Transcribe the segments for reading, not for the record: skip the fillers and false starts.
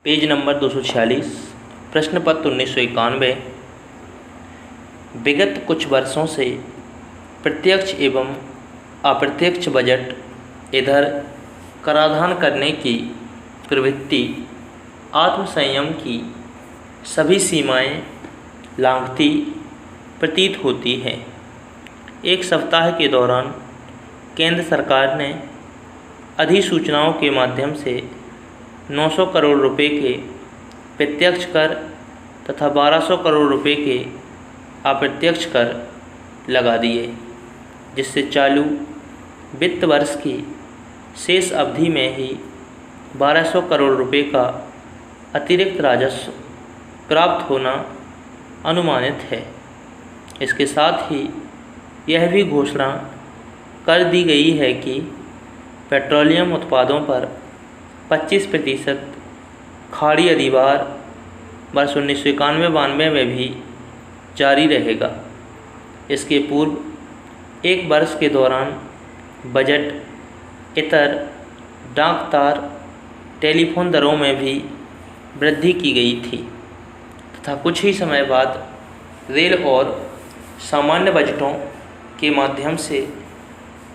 Page number 246, प्रश्न पत्र 1991। विगत कुछ वर्षों से प्रत्यक्ष एवं अप्रत्यक्ष बजट इधर कराधान करने की प्रवृत्ति आत्मसंयम की सभी सीमाएं लांघती प्रतीत होती है। एक सप्ताह के दौरान केंद्र सरकार ने अधिसूचनाओं के माध्यम से 900 करोड़ रुपए के प्रत्यक्ष कर तथा 1200 करोड़ रुपए के अप्रत्यक्ष कर लगा दिए, जिससे चालू वित्त वर्ष की शेष अवधि में ही 1200 करोड़ रुपए का अतिरिक्त राजस्व प्राप्त होना अनुमानित है। इसके साथ ही यह भी घोषणा कर दी गई है कि पेट्रोलियम उत्पादों पर 25% खाड़ी अधिभार वर्ष 1991-92 में भी जारी रहेगा। इसके पूर्व एक वर्ष के दौरान बजट, इतर, डाक तार, टेलीफोन दरों में भी वृद्धि की गई थी तथा कुछ ही समय बाद रेल और सामान्य बजटों के माध्यम से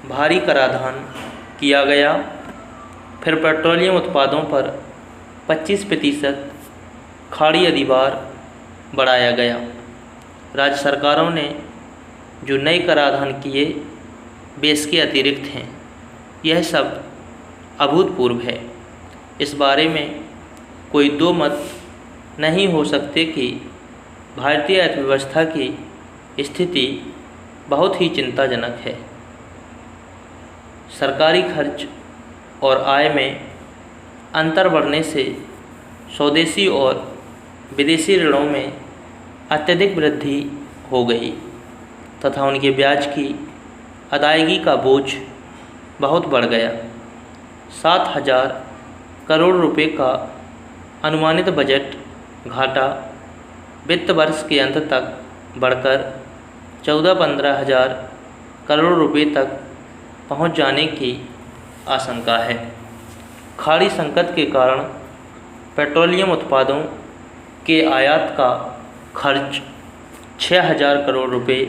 भारी कराधान किया गया। फिर पेट्रोलियम उत्पादों पर 25% खाड़ी अधिभार बढ़ाया गया। राज्य सरकारों ने जो नए कराधान किए वे इसके अतिरिक्त हैं। यह सब अभूतपूर्व है। इस बारे में कोई दो मत नहीं हो सकते कि भारतीय अर्थव्यवस्था की स्थिति बहुत ही चिंताजनक है। सरकारी खर्च और आय में अंतर बढ़ने से स्वदेशी और विदेशी ऋणों में अत्यधिक वृद्धि हो गई तथा उनके ब्याज की अदायगी का बोझ बहुत बढ़ गया। 7,000 करोड़ रुपए का अनुमानित बजट घाटा वित्त वर्ष के अंत तक बढ़कर 14-15 हज़ार करोड़ रुपए तक पहुंच जाने की आशंका है। खाड़ी संकट के कारण पेट्रोलियम उत्पादों के आयात का खर्च 6,000 करोड़ रुपए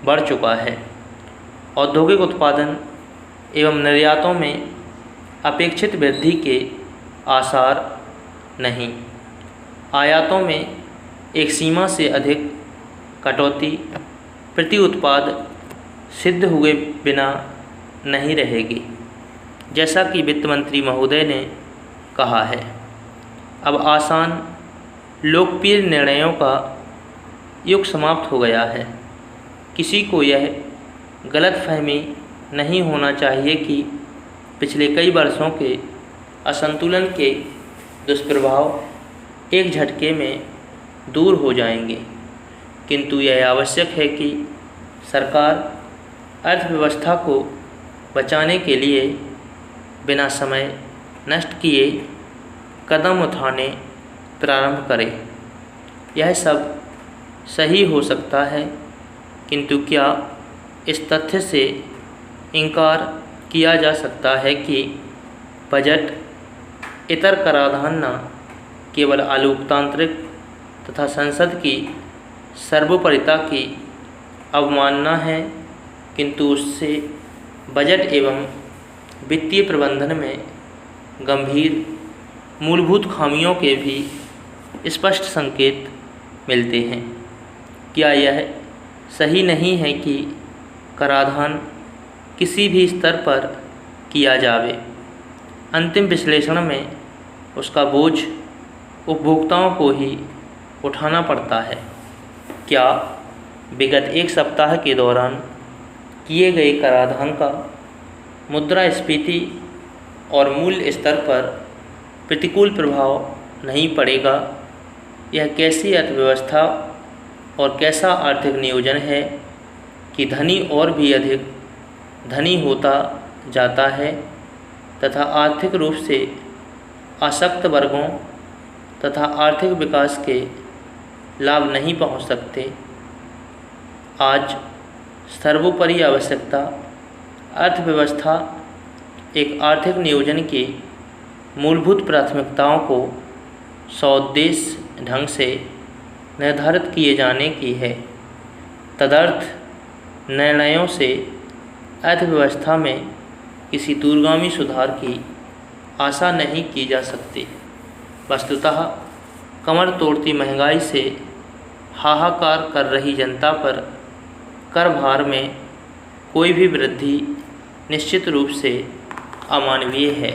बढ़ चुका है। औद्योगिक उत्पादन एवं निर्यातों में अपेक्षित वृद्धि के आसार नहीं। आयातों में एक सीमा से अधिक कटौती प्रति उत्पाद सिद्ध हुए बिना नहीं रहेगी, जैसा कि वित्त मंत्री महोदय ने कहा है। अब आसान लोकप्रिय निर्णयों का युग समाप्त हो गया है। किसी को यह गलतफहमी नहीं होना चाहिए कि पिछले कई वर्षों के असंतुलन के दुष्प्रभाव एक झटके में दूर हो जाएंगे, किंतु यह आवश्यक है कि सरकार अर्थव्यवस्था को बचाने के लिए बिना समय नष्ट किए कदम उठाने प्रारंभ करे। यह सब सही हो सकता है, किंतु क्या इस तथ्य से इनकार किया जा सकता है कि बजट, इतर कराधान न केवल आलोकतांत्रिक तथा संसद की सर्वोपरिता की अवमानना है, किंतु उससे बजट एवं वित्तीय प्रबंधन में गंभीर मूलभूत खामियों के भी स्पष्ट संकेत मिलते हैं। क्या यह सही नहीं है कि कराधान किसी भी स्तर पर किया जावे? अंतिम विश्लेषण में उसका बोझ उपभोक्ताओं को ही उठाना पड़ता है। क्या विगत एक सप्ताह के दौरान किए गए कराधान का मुद्रास्फीति और मूल्य स्तर पर प्रतिकूल प्रभाव नहीं पड़ेगा? यह कैसी अर्थव्यवस्था और कैसा आर्थिक नियोजन है कि धनी और भी अधिक धनी होता जाता है तथा आर्थिक रूप से आसक्त वर्गों तथा आर्थिक विकास के लाभ नहीं पहुंच सकते। आज सर्वोपरि आवश्यकता अर्थव्यवस्था एक आर्थिक नियोजन की मूलभूत प्राथमिकताओं को सौद्देश्य ढंग से निर्धारित किए जाने की है। तदर्थ निर्णयों से अर्थव्यवस्था में किसी दूरगामी सुधार की आशा नहीं की जा सकती। वस्तुतः कमर तोड़ती महंगाई से हाहाकार कर रही जनता पर कर भार में कोई भी वृद्धि निश्चित रूप से अमानवीय है।